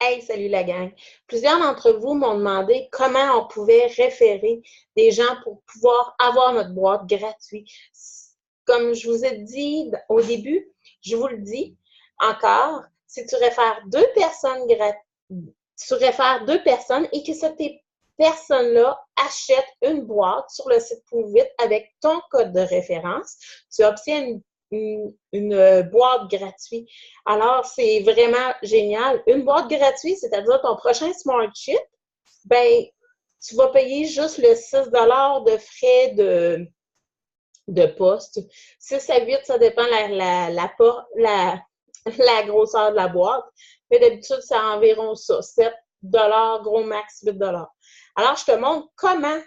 Hey, salut la gang! Plusieurs d'entre vous m'ont demandé comment on pouvait référer des gens pour pouvoir avoir notre boîte gratuite. Comme je vous ai dit au début, je vous le dis encore, si tu réfères deux personnes et que ces personnes-là achètent une boîte sur le site Proovit avec ton code de référence, tu obtiens une boîte gratuite. Alors, c'est vraiment génial. Une boîte gratuite, c'est-à-dire ton prochain Smart Chip, ben, tu vas payer juste le 6 de frais de poste. 6 à 8, ça dépend la grosseur de la boîte. Mais d'habitude, c'est environ ça, 7 gros max 8 Alors, je te montre comment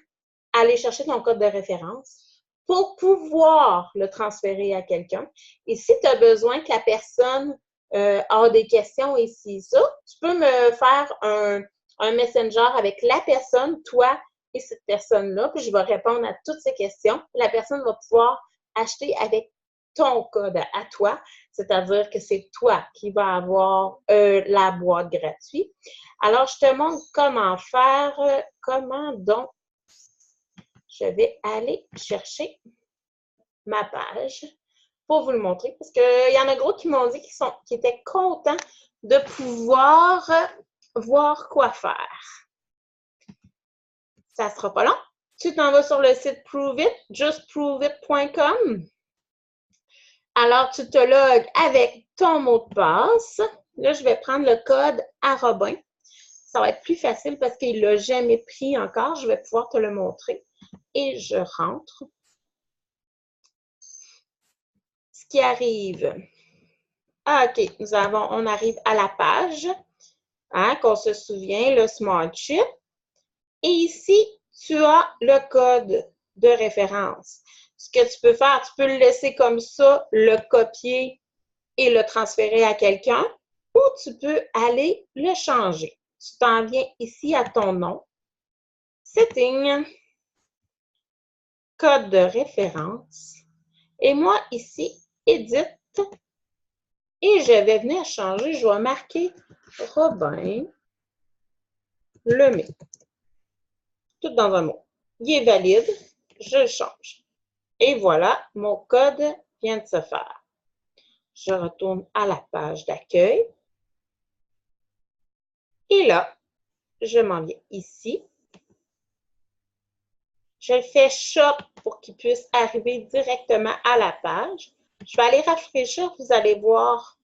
aller chercher ton code de référence pour pouvoir le transférer à quelqu'un. Et si tu as besoin que la personne a des questions ici, ça, tu peux me faire un messenger avec la personne, toi et cette personne-là, puis je vais répondre à toutes ces questions. La personne va pouvoir acheter avec ton code à toi, c'est-à-dire que c'est toi qui vas avoir la boîte gratuite. Alors, je te montre comment faire, comment donc je vais aller chercher ma page pour vous le montrer parce qu'il y en a gros qui m'ont dit qu'ils étaient contents de pouvoir voir quoi faire. Ça ne sera pas long. Tu t'en vas sur le site Proovit, justproovit.com. Alors, tu te logs avec ton mot de passe. Là, je vais prendre le code à Robin. Ça va être plus facile parce qu'il ne l'a jamais pris encore. Je vais pouvoir te le montrer. Et je rentre. Ce qui arrive. Ah, OK. On arrive à la page. Hein, qu'on se souvient, le Smart Chip. Et ici, tu as le code de référence. Ce que tu peux faire, tu peux le laisser comme ça, le copier et le transférer à quelqu'un, ou tu peux aller le changer. Tu t'en viens ici à ton nom, Setting, code de référence, et moi ici, Edit, et je vais venir changer, je vais marquer Robin Lemay. Tout dans un mot. Il est valide, je le change. Et voilà, mon code vient de se faire. Je retourne à la page d'accueil. Et là, je m'en viens ici. Je le fais shop pour qu'il puisse arriver directement à la page. Je vais aller rafraîchir, vous allez voir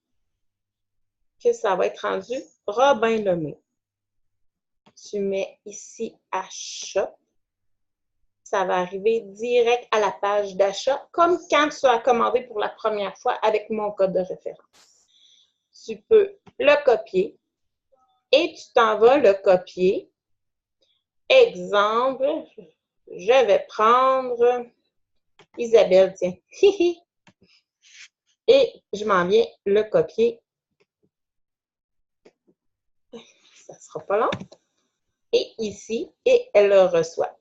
que ça va être rendu Robin Lemay. Tu mets ici à shop. Ça va arriver direct à la page d'achat, comme quand tu as commandé pour la première fois avec mon code de référence. Tu peux le copier et tu t'en vas le copier. Exemple, je vais prendre Isabelle, tiens. Et je m'en viens le copier. Ça ne sera pas long. Et ici, et elle le reçoit.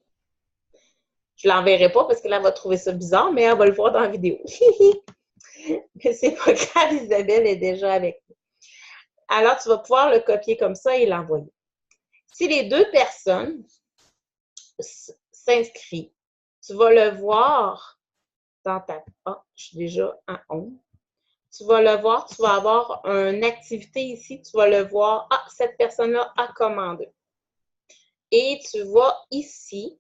Je ne l'enverrai pas parce qu'elle va trouver ça bizarre, mais elle va le voir dans la vidéo. Mais c'est pas grave, Isabelle est déjà avec nous. Alors, tu vas pouvoir le copier comme ça et l'envoyer. Si les deux personnes s'inscrivent, tu vas le voir dans ta... Ah, je suis déjà en on. Tu vas le voir, tu vas avoir une activité ici, tu vas le voir. Ah, cette personne-là a commandé. Et tu vas ici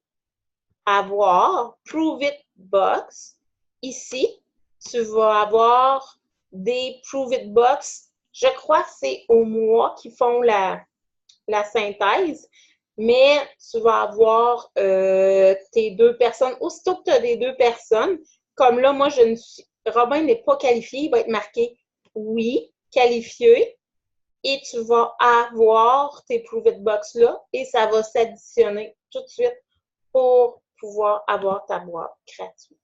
avoir Proovit Box. Ici, tu vas avoir des Proovit Box. Je crois que c'est au mois qu'ils font la synthèse, mais tu vas avoir tes deux personnes. Aussitôt que tu as des deux personnes, comme là, moi, Robin n'est pas qualifié, il va être marqué oui, qualifié, et tu vas avoir tes Proovit Box là, et ça va s'additionner tout de suite pour pouvoir avoir ta boîte gratuite.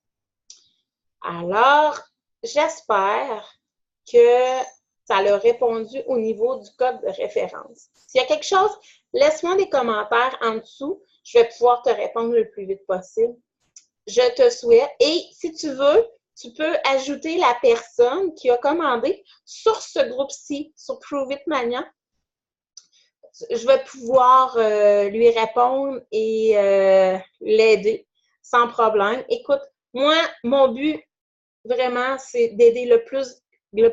Alors, j'espère que ça l'a répondu au niveau du code de référence. S'il y a quelque chose, laisse-moi des commentaires en dessous. Je vais pouvoir te répondre le plus vite possible. Je te souhaite. Et si tu veux, tu peux ajouter la personne qui a commandé sur ce groupe-ci, sur Proovit Mania. je vais pouvoir lui répondre et l'aider sans problème. Écoute, moi, mon but, vraiment, c'est d'aider le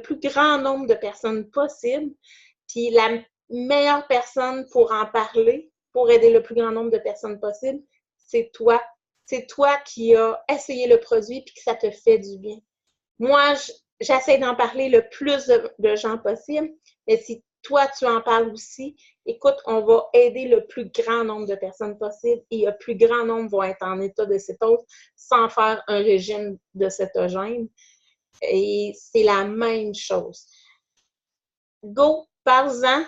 plus grand nombre de personnes possible. Puis la meilleure personne pour en parler, pour aider le plus grand nombre de personnes possible, c'est toi. C'est toi qui as essayé le produit puis que ça te fait du bien. Moi, j'essaie d'en parler le plus de gens possible, mais si toi, tu en parles aussi, écoute, on va aider le plus grand nombre de personnes possible et le plus grand nombre vont être en état de cétose sans faire un régime de cétogène. Et c'est la même chose. Go, parle-en,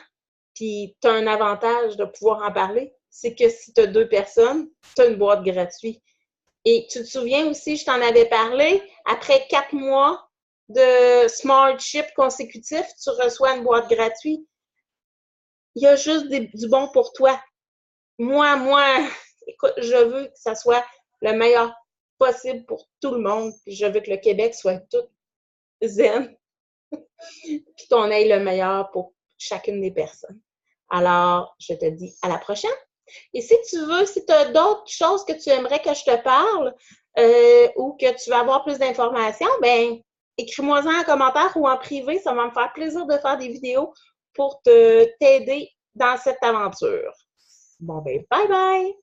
puis tu as un avantage de pouvoir en parler. C'est que si tu as 2 personnes, tu as une boîte gratuite. Et tu te souviens aussi, je t'en avais parlé, après 4 mois de Smart Ship consécutif, tu reçois une boîte gratuite. Il y a juste du bon pour toi. Moi, écoute, je veux que ça soit le meilleur possible pour tout le monde. Puis je veux que le Québec soit tout zen. Puis qu'on ait le meilleur pour chacune des personnes. Alors, je te dis à la prochaine. Et si tu veux, si tu as d'autres choses que tu aimerais que je te parle ou que tu veux avoir plus d'informations, ben écris-moi-en en commentaire ou en privé. Ça va me faire plaisir de faire des vidéos pour t'aider dans cette aventure. Bon, ben, bye bye!